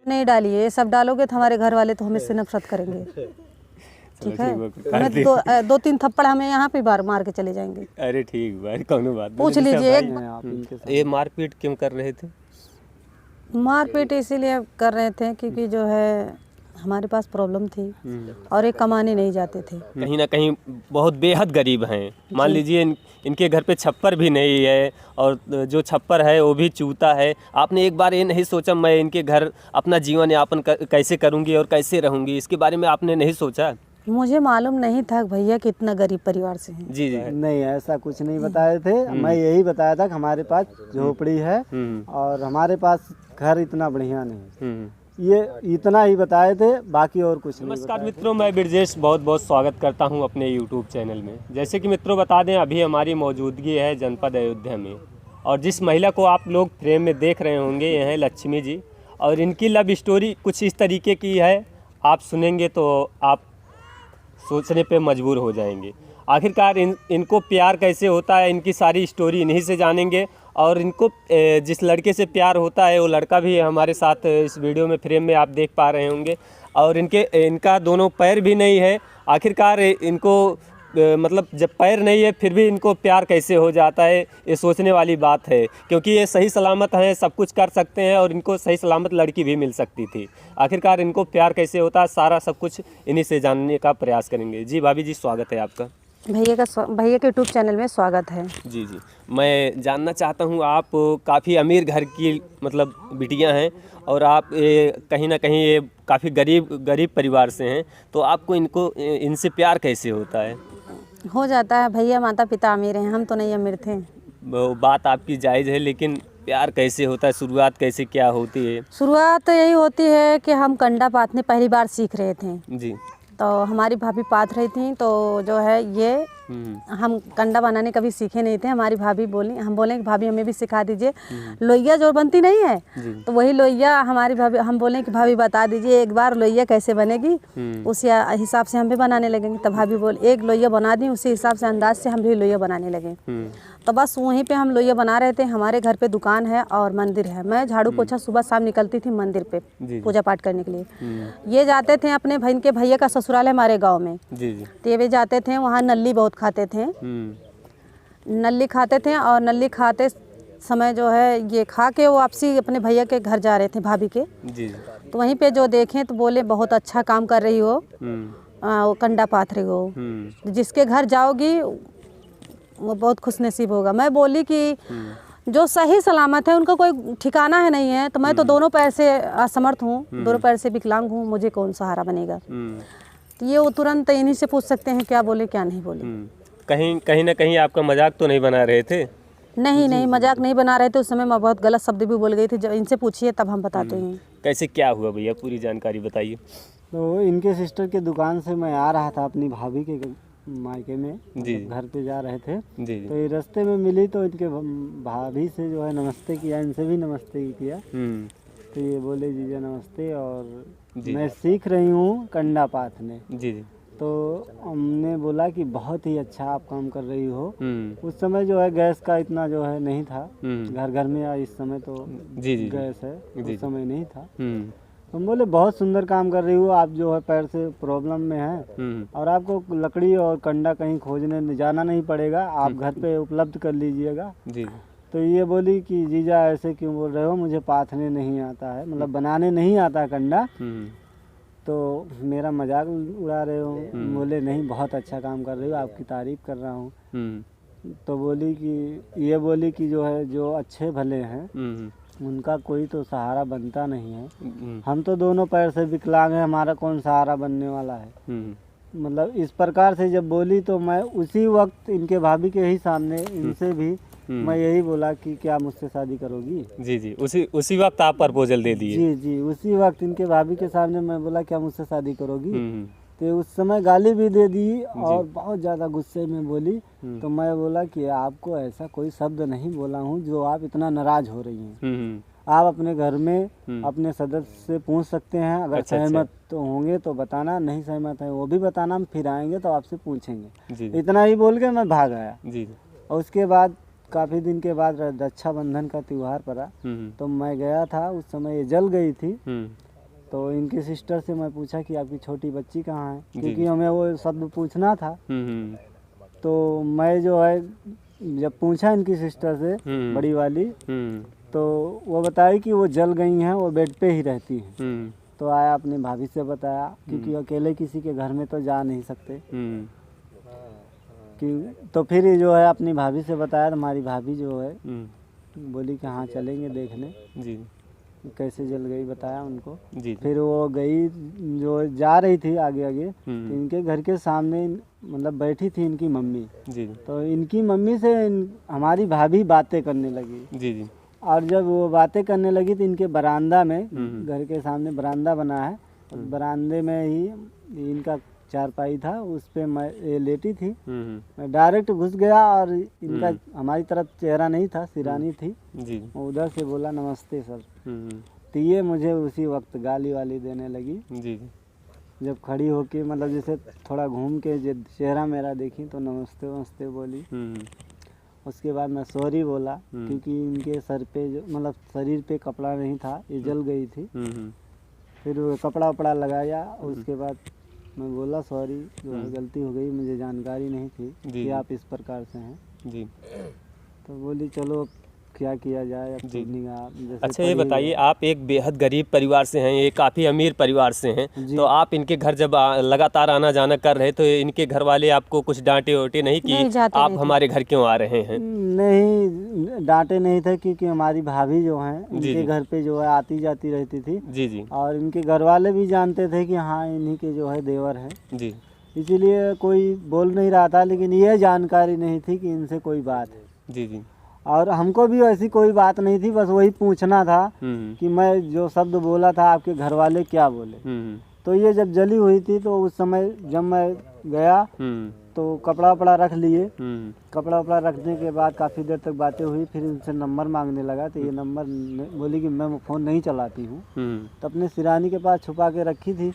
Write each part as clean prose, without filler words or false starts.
नहीं डालिए, ये सब डालोगे तो हमारे घर वाले तो हमें से नफरत करेंगे। ठीक है, हमें दो तीन थप्पड़ हमें यहाँ पे बार मार के चले जाएंगे। अरे ठीक भाई, कौनो बात पूछ लीजिए। ये मारपीट क्यों कर रहे थे? मारपीट इसीलिए कर रहे थे क्योंकि जो है हमारे पास प्रॉब्लम थी और ये कमाने नहीं जाते थे। कहीं ना कहीं बहुत बेहद गरीब हैं। मान लीजिए इनके घर पे छप्पर भी नहीं है और जो छप्पर है वो भी चूता है। आपने एक बार ये नहीं सोचा मैं इनके घर अपना जीवन यापन कैसे करूंगी और कैसे रहूंगी, इसके बारे में आपने नहीं सोचा? मुझे मालूम नहीं था भैया कि इतना गरीब परिवार से हैं। जी जी नहीं, ऐसा कुछ नहीं बताए थे। मैं यही बताया था कि हमारे पास झोपड़ी है और हमारे पास घर इतना बढ़िया नहीं। ये इतना ही बताए थे, बाकी और कुछ नहीं। नमस्कार मित्रों, मैं ब्रजेश बहुत बहुत स्वागत करता हूं अपने YouTube चैनल में। जैसे कि मित्रों बता दें, अभी हमारी मौजूदगी है जनपद अयोध्या में और जिस महिला को आप लोग फ्रेम में देख रहे होंगे ये हैं लक्ष्मी जी। और इनकी लव स्टोरी कुछ इस तरीके की है, आप सुनेंगे तो आप सोचने पे मजबूर हो जाएंगे। आखिरकार इनको प्यार कैसे होता है, इनकी सारी स्टोरी इन्हीं से जानेंगे। और इनको जिस लड़के से प्यार होता है वो लड़का भी हमारे साथ इस वीडियो में फ्रेम में आप देख पा रहे होंगे। और इनका दोनों पैर भी नहीं है। आखिरकार इनको मतलब जब पैर नहीं है फिर भी इनको प्यार कैसे हो जाता है, ये सोचने वाली बात है। क्योंकि ये सही सलामत हैं, सब कुछ कर सकते हैं और इनको सही सलामत लड़की भी मिल सकती थी। आखिरकार इनको प्यार कैसे होता है, सारा सब कुछ इन्हीं से जानने का प्रयास करेंगे। जी भाभी जी, स्वागत है आपका। भैया के यूट्यूब चैनल में स्वागत है। जी जी, मैं जानना चाहता हूँ, आप काफ़ी अमीर घर की मतलब बिटियाँ हैं और आप कहीं ना कहीं ये काफ़ी गरीब परिवार से हैं, तो आपको इनसे प्यार कैसे होता है? हो जाता है भैया, माता पिता अमीर हैं, हम तो नहीं अमीर थे। वो बात आपकी जायज़ है, लेकिन प्यार कैसे होता है, शुरुआत कैसे क्या होती है? शुरुआत यही होती है कि हम कंडा पाथने पहली बार सीख रहे थे। जी। तो हमारी भाभी पाथ रही थी, तो जो है ये हम कंडा बनाने कभी सीखे नहीं थे। हमारी भाभी बोली, हम बोले कि भाभी हमें भी सिखा दीजिए। लोइया जो बनती नहीं है तो वही लोइया हमारी भाभी, हम बोले कि भाभी बता दीजिए एक बार लोइया कैसे बनेगी, उसी हिसाब से हम भी बनाने लगेंगे। तो भाभी बोल एक लोइया बना दी, उसी हिसाब से अंदाज से हम भी लोइया बनाने लगे। तो बस वहीं पे हम लोइया बना रहे थे। हमारे घर पे दुकान है और मंदिर है। मैं झाड़ू पोछा सुबह शाम निकलती थी मंदिर पे पूजा पाठ करने के लिए। ये जाते थे अपने बहन के भैया का ससुराल है हमारे गाँव में। तो ये भी जाते थे, वहाँ नल्ली बहुत खाते थे। नल्ली खाते थे और नल्ली खाते समय जो है ये खा के वो वापसी अपने भैया के घर जा रहे थे भाभी के। तो वहीं पे जो देखें तो बोले बहुत अच्छा काम कर रही हो, वो कंडा पाथ रही हो, जिसके घर जाओगी वो बहुत खुशनसीब होगा। मैं बोली कि जो सही सलामत है उनका कोई ठिकाना है नहीं है, तो मैं तो दोनों पैर से असमर्थ हूँ, दोनों पैर से विकलांग हूँ, मुझे कौन सहारा बनेगा। तो ये वो तुरंत इन्हीं से पूछ सकते हैं क्या बोले क्या नहीं बोले। कहीं ना कहीं आपका मजाक तो नहीं बना रहे थे? नहीं, मजाक नहीं बना रहे थे। उस समय मैं बहुत गलत शब्द भी बोल गई थी। जब इनसे पूछिए तब हम बताते हैं। कैसे क्या हुआ भैया, पूरी जानकारी बताइए। तो इनके सिस्टर के दुकान से मैं आ रहा था अपनी भाभी के मायके में, घर पे जा रहे थे। तो ये रास्ते में मिली तो इनके भाभी से जो है नमस्ते किया, इनसे भी नमस्ते किया। तो ये बोले जीजा नमस्ते, और मैं सीख रही हूँ कंडा पाथने। तो हमने बोला कि बहुत ही अच्छा आप काम कर रही हो। उस समय जो है गैस का इतना जो है नहीं था घर घर में, इस समय तो गैस है, उस समय नहीं था। हम बोले बहुत सुंदर काम कर रही हो आप, जो है पैर से प्रॉब्लम में है और आपको लकड़ी और कंडा कहीं खोजने जाना नहीं पड़ेगा, आप घर पे उपलब्ध कर लीजिएगा। तो ये बोली कि जीजा ऐसे क्यों बोल रहे हो, मुझे पाथने नहीं आता है, मतलब बनाने नहीं आता कंडा, तो मेरा मजाक उड़ा रहे हो। बोले नहीं, बहुत अच्छा काम कर रही हो, आपकी तारीफ कर रहा हूँ। तो ये बोली कि जो है जो अच्छे भले हैं उनका कोई तो सहारा बनता नहीं है। हम तो दोनों पैर से विकलांग हैं, हमारा कौन सहारा बनने वाला है। मतलब इस प्रकार से जब बोली तो मैं उसी वक्त इनके भाभी के ही सामने इनसे भी मैं यही बोला कि क्या मुझसे शादी करोगी। जी, उसी वक्त आप प्रपोजल दे दिए। जी, उसी वक्त इनके भाभी के सामने मैं बोला क्या मुझसे शादी करोगी। तो उस समय गाली भी दे दी और बहुत ज़्यादा गुस्से में बोली। तो मैं बोला कि आपको ऐसा कोई शब्द नहीं बोला हूँ जो आप इतना नाराज हो रही हैं। आप अपने घर में अपने सदस्य से पूछ सकते हैं, अगर सहमत तो होंगे तो बताना, नहीं सहमत है वो भी बताना, हम फिर आएंगे तो आपसे पूछेंगे। इतना ही बोल के मैं भाग आया। और उसके बाद काफ़ी दिन के बाद रक्षाबंधन का त्यौहार पड़ा, तो मैं गया था। उस समय ये जल गई थी, तो इनकी सिस्टर से मैं पूछा कि आपकी छोटी बच्ची कहाँ है, क्योंकि हमें वो शब्द पूछना था। तो मैं जो है जब पूछा इनकी सिस्टर से बड़ी वाली, तो वो बताई कि वो जल गई हैं, वो बेड पे ही रहती हैं। तो आया अपनी भाभी से बताया, क्योंकि अकेले किसी के घर में तो जा नहीं सकते कि। तो फिर ये जो है अपनी भाभी से बताया, तो हमारी भाभी जो है बोली कि हाँ चलेंगे देखने जी कैसे जल गई, बताया उनको जी। फिर वो गई, जो जा रही थी आगे आगे, तो इनके घर के सामने मतलब बैठी थी इनकी मम्मी जी। तो इनकी मम्मी से हमारी भाभी बातें करने लगी जी जी। और जब वो बातें करने लगी तो इनके बरामदा में, घर के सामने बरामदा बना है, बरामदे में ही इनका चारपाई था, उस पे मैं ये लेटी थी। मैं डायरेक्ट घुस गया और इनका हमारी तरफ चेहरा नहीं था, सिरानी थी जी। उधर से बोला नमस्ते सर। तो ये मुझे उसी वक्त गाली वाली देने लगी जी। जब खड़ी होके मतलब जैसे थोड़ा घूम के जब चेहरा मेरा देखी तो नमस्ते नमस्ते बोली। उसके बाद मैं सॉरी बोला, क्योंकि इनके सर पे जो मतलब शरीर पे कपड़ा नहीं था, ये जल गई थी। फिर वो कपड़ा वपड़ा लगाया, उसके बाद मैं बोला सॉरी, जो है गलती हो गई, मुझे जानकारी नहीं थी कि आप इस प्रकार से हैं जी। तो बोली चलो क्या किया जाए अब जी। अच्छा ये बताइए, आप एक बेहद गरीब परिवार से हैं, ये काफ़ी अमीर परिवार से हैं, तो आप इनके घर जब लगातार आना जाना कर रहे तो इनके घर वाले आपको कुछ डांटे वाटे नहीं कि आप हमारे घर क्यों आ रहे हैं? नहीं डांटे नहीं थे, क्योंकि हमारी भाभी जो हैं इनके घर पे जो है आती जाती रहती थी जी जी। और इनके घर वाले भी जानते थे कि हाँ इन्हीं के जो है देवर हैं जी, इसीलिए कोई बोल नहीं रहा था। लेकिन ये जानकारी नहीं थी कि इनसे कोई बात है जी जी। और हमको भी ऐसी कोई बात नहीं थी, बस वही पूछना था कि मैं जो शब्द बोला था आपके घर वाले क्या बोले। तो ये जब जली हुई थी तो उस समय जब मैं गया तो कपड़ा वपड़ा रख लिए। कपड़ा वपड़ा रखने के बाद काफ़ी देर तक बातें हुई, फिर उनसे नंबर मांगने लगा। तो ये नंबर बोली कि मैं फ़ोन नहीं चलाती हूँ, तो अपने सिरानी के पास छुपा के रखी थी।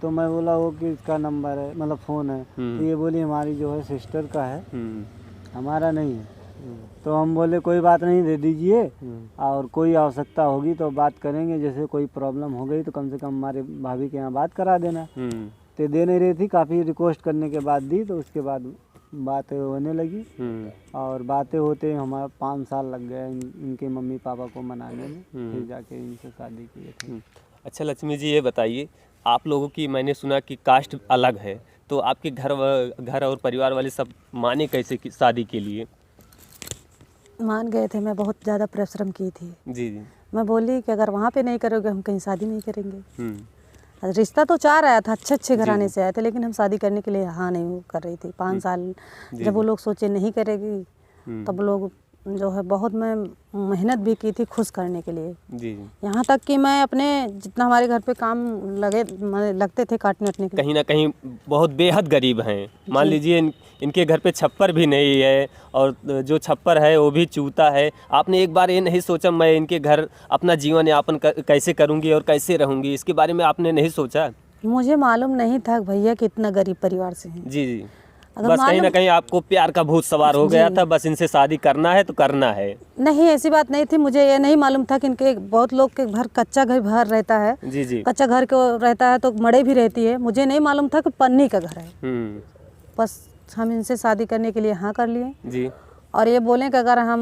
तो मैं बोला वो कि इसका नंबर है, मतलब फ़ोन है। तो ये बोली हमारी जो है सिस्टर का है, हमारा नहीं है। तो हम बोले कोई बात नहीं, दे दीजिए, और कोई आवश्यकता होगी तो बात करेंगे, जैसे कोई प्रॉब्लम हो गई तो कम से कम हमारे भाभी के यहाँ बात करा देना। तो दे नहीं रही थी, काफ़ी रिक्वेस्ट करने के बाद दी। तो उसके बाद बातें होने लगी, और बातें होते हमारा 5 साल लग गए इनके मम्मी पापा को मनाने में, फिर जाके इनसे शादी की थी। अच्छा लक्ष्मी जी ये बताइए, आप लोगों की मैंने सुना कि कास्ट अलग है, तो आपके घर और परिवार वाले सब माने कैसे शादी के लिए? मान गए थे, मैं बहुत ज़्यादा परिश्रम की थी जी जी। मैं बोली कि अगर वहाँ पे नहीं करोगे हम कहीं शादी नहीं करेंगे। रिश्ता तो 4 आया था, अच्छे घराने से आए थे, लेकिन हम शादी करने के लिए हाँ नहीं कर रही थी। 5 साल जब वो लोग सोचे नहीं करेगी, तब लोग जो है बहुत मैं मेहनत भी की थी खुश करने के लिए जी। यहाँ तक कि मैं अपने जितना हमारे घर पे काम लगते थे काटने वटने के लिए, कहीं ना कहीं बहुत बेहद गरीब हैं। मान लीजिए इनके घर पे छप्पर भी नहीं है, और जो छप्पर है वो भी चूता है। आपने एक बार ये नहीं सोचा मैं इनके घर अपना जीवन यापन कैसे करूँगी और कैसे रहूँगी, इसके बारे में आपने नहीं सोचा? मुझे मालूम नहीं था भैया कि इतना गरीब परिवार से हैं। जी जी। बस कहीं ना कहीं आपको प्यार का भूत सवार हो गया था, बस इनसे शादी करना है तो करना है। नहीं ऐसी बात नहीं थी, मुझे ये नहीं मालूम था कि इनके बहुत लोग के घर कच्चा घर रहता है जी जी। कच्चा घर को रहता है तो मड़े भी रहती है। मुझे नहीं मालूम था कि पन्नी का घर है। बस हम इनसे शादी करने के लिए हाँ कर लिए जी। और ये बोले कि अगर हम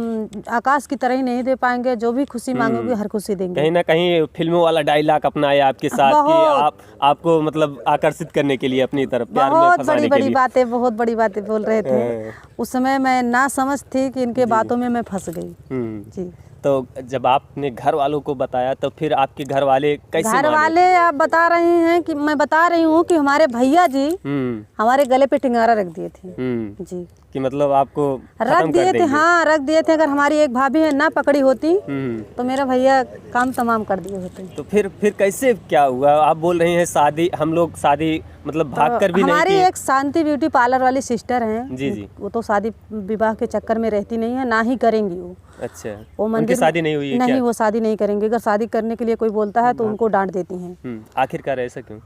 आकाश की तरह ही नहीं दे पाएंगे, जो भी खुशी मांगोगे हर खुशी देंगे। कहीं ना कहीं फिल्मों वाला डायलॉग अपनाया आपके साथ कि आपको मतलब आकर्षित करने के लिए अपनी तरफ, प्यार में फंसाने के लिए। बहुत बड़ी बातें बोल रहे थे। उस समय मैं ना समझ थी कि इनके बातों में मैं फंस गई जी। तो जब आपने घर वालों को बताया तो फिर आपके घर वाले कैसे माने? घर वाले आप बता रहे हैं कि मैं बता रही हूँ कि हमारे भैया जी हमारे गले पे टिंगारा रख दिए थे जी, कि मतलब आपको रख दिए थे। हाँ रख दिए थे, अगर हमारी एक भाभी है ना पकड़ी होती तो मेरा भैया काम तमाम कर दिए होते। तो फिर कैसे क्या हुआ? आप बोल रही हैं शादी, हम लोग शादी मतलब भाग कर भी नहीं हमारी एक शांति ब्यूटी पार्लर वाली सिस्टर हैं जी जी, वो तो शादी विवाह के चक्कर में रहती नहीं है, ना ही करेंगी वो। अच्छा, वो मंदिर शादी नहीं हुई है? नहीं, वो शादी नहीं करेंगे। अगर शादी करने के लिए कोई बोलता है तो उनको डांट देती हैं। आखिरकार ऐसा क्यों?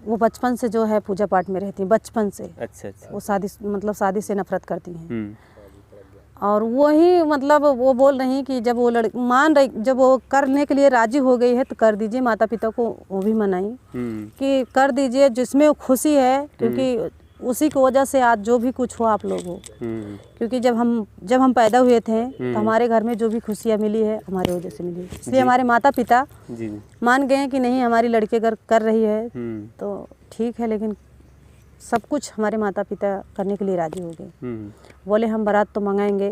वो बचपन से जो है पूजा पाठ में रहती हैं, बचपन से। अच्छा अच्छा। वो शादी मतलब शादी से नफरत करती हैं। और वही मतलब वो बोल रही कि जब वो जब वो करने के लिए राजी हो गई है तो कर दीजिए, माता पिता को वो भी मनाई कि कर दीजिए जिसमें वो खुशी है, क्योंकि उसी की वजह से आज जो भी कुछ हो आप लोग हो। क्योंकि जब हम पैदा हुए थे तो हमारे घर में जो भी खुशियाँ मिली है हमारे वजह से मिली, इसलिए हमारे माता पिता मान गए कि नहीं हमारी लड़की अगर कर रही है तो ठीक है, लेकिन सब कुछ हमारे माता पिता करने के लिए राजी हो गए। बोले हम बारात तो मंगाएंगे,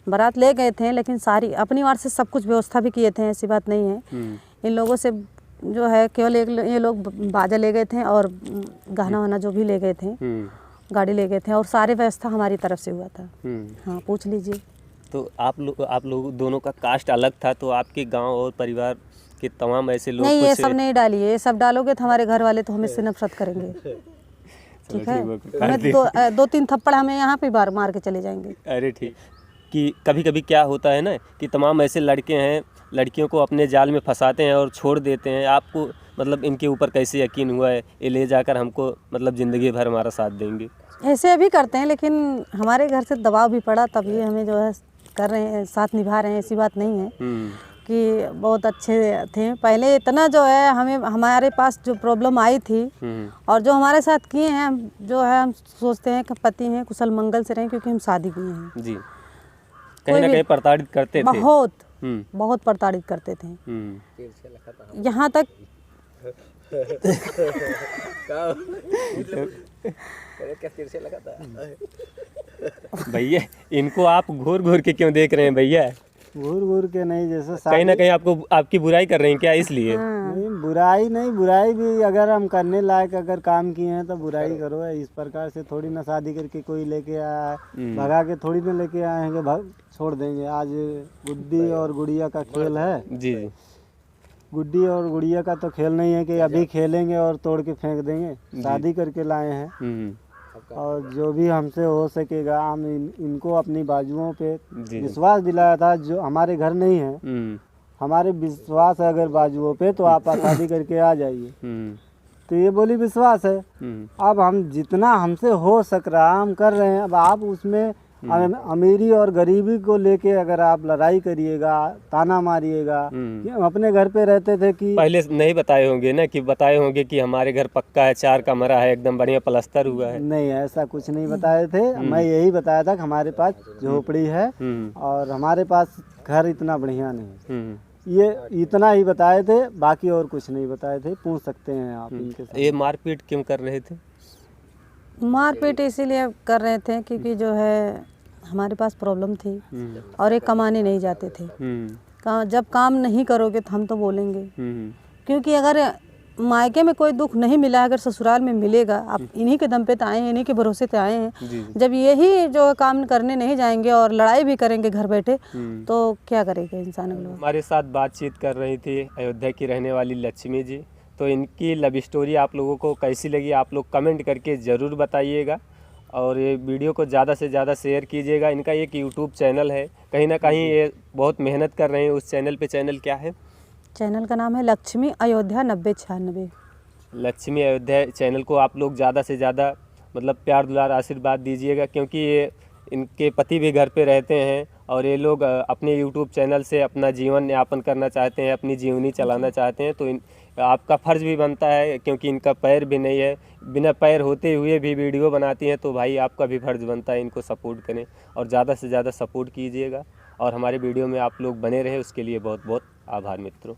बारात ले गए थे, लेकिन सारी अपनी ओर से सब कुछ व्यवस्था भी किए थे, ऐसी बात नहीं है। इन लोगों से जो है केवल ये लोग बाजा ले गए थे और गहना वहना जो भी ले गए थे, गाड़ी ले गए थे, और सारी व्यवस्था हमारी तरफ से हुआ था। हाँ, पूछ लीजिए। तो आप लोग दोनों का कास्ट अलग था, तो आपके गांव और परिवार के तमाम ऐसे लोग नहीं, ये सब नहीं डालिए, ये सब डालोगे तो हमारे घर वाले तो हमें से नफरत करेंगे। ठीक है, हमें दो तीन थप्पड़ हमें यहाँ पे बार मार के चले जाएंगे। अरे ठीक, कि कभी कभी क्या होता है ना कि तमाम ऐसे लड़के हैं, लड़कियों को अपने जाल में फंसाते हैं और छोड़ देते हैं। आपको मतलब इनके ऊपर कैसे यकीन हुआ है ये ले जाकर हमको मतलब ज़िंदगी भर हमारा साथ देंगे? ऐसे अभी करते हैं, लेकिन हमारे घर से दबाव भी पड़ा, तभी हमें जो है कर रहे हैं, साथ निभा रहे हैं। ऐसी बात नहीं है कि बहुत अच्छे थे पहले, इतना जो है हमारे पास जो प्रॉब्लम आई थी और जो हमारे साथ किए हैं, जो है हम सोचते हैं कि पति हैं कुशल मंगल से रहें, क्योंकि हम शादी किए हैं जी। कहीं ना कहीं प्रताड़ित करते थे, बहुत प्रताड़ित करते थे, यहाँ तक भैया इनको आप घूर घूर के क्यों देख रहे हैं भैया? घूर घूर के नहीं, जैसे कहीं ना कहीं आपकी बुराई कर रहे हैं क्या, इसलिए? नहीं, बुराई भी अगर हम करने लायक अगर काम किए हैं तो बुराई करो। इस प्रकार से थोड़ी ना शादी करके कोई लेके आया है, भगा के थोड़ी ना लेके आए हैं कि छोड़ देंगे। आज गुड्डी और गुड़िया का खेल है जी। गुड्डी और गुड़िया का तो खेल नहीं है कि अभी खेलेंगे और तोड़ के फेंक देंगे, शादी करके लाए हैं। और जो भी हमसे हो सकेगा हम इनको अपनी बाजुओं पे विश्वास दिलाया था, जो हमारे घर नहीं है, हमारे विश्वास है अगर बाजुओं पे तो आप शादी करके आ जाइए। तो ये बोली विश्वास है। अब हम जितना हमसे हो सक रहा हम कर रहे हैं। अब आप उसमें अमीरी और गरीबी को लेके अगर आप लड़ाई करिएगा, ताना मारिएगा। अपने घर पे रहते थे कि पहले नहीं बताए होंगे ना, कि बताए होंगे कि हमारे घर पक्का है, 4 कमरा है, एकदम बढ़िया प्लास्टर हुआ है। नहीं, ऐसा कुछ नहीं बताए थे। मैं यही बताया था कि हमारे पास झोपड़ी है और हमारे पास घर इतना बढ़िया नहीं। ये इतना ही बताए थे, बाकी और कुछ नहीं बताए थे। पूछ सकते हैं आप इनके साथ। ये मारपीट क्यों कर रहे थे? मारपीट इसीलिए कर रहे थे क्योंकि जो है हमारे पास प्रॉब्लम थी और एक कमाने नहीं जाते थे। जब काम नहीं करोगे तो हम तो बोलेंगे, क्योंकि अगर मायके में कोई दुख नहीं मिला, अगर ससुराल में मिलेगा, आप इन्हीं के दम पे तो आए हैं, इन्हीं के भरोसे तो आए हैं। जब यही जो काम करने नहीं जाएंगे और लड़ाई भी करेंगे घर बैठे, तो क्या करेगा इंसान। हमारे साथ बातचीत कर रही थी अयोध्या की रहने वाली लक्ष्मी जी। तो इनकी लव स्टोरी आप लोगों को कैसी लगी आप लोग कमेंट करके ज़रूर बताइएगा, और ये वीडियो को ज़्यादा से ज़्यादा शेयर कीजिएगा। इनका एक यूट्यूब चैनल है, कहीं ना कहीं ये बहुत मेहनत कर रहे हैं उस चैनल पे। चैनल क्या है? चैनल का नाम है लक्ष्मी अयोध्या 9096। लक्ष्मी अयोध्या चैनल को आप लोग ज़्यादा से ज़्यादा मतलब प्यार दुलार आशीर्वाद दीजिएगा, क्योंकि ये इनके पति भी घर पे रहते हैं और ये लोग अपने यूट्यूब चैनल से अपना जीवन यापन करना चाहते हैं, अपनी जीवनी चलाना चाहते हैं। तो आपका फ़र्ज़ भी बनता है, क्योंकि इनका पैर भी नहीं है, बिना पैर होते हुए भी वीडियो बनाती हैं, तो भाई आपका भी फ़र्ज़ बनता है इनको सपोर्ट करें और ज़्यादा से ज़्यादा सपोर्ट कीजिएगा। और हमारे वीडियो में आप लोग बने रहें, उसके लिए बहुत बहुत आभार मित्रों।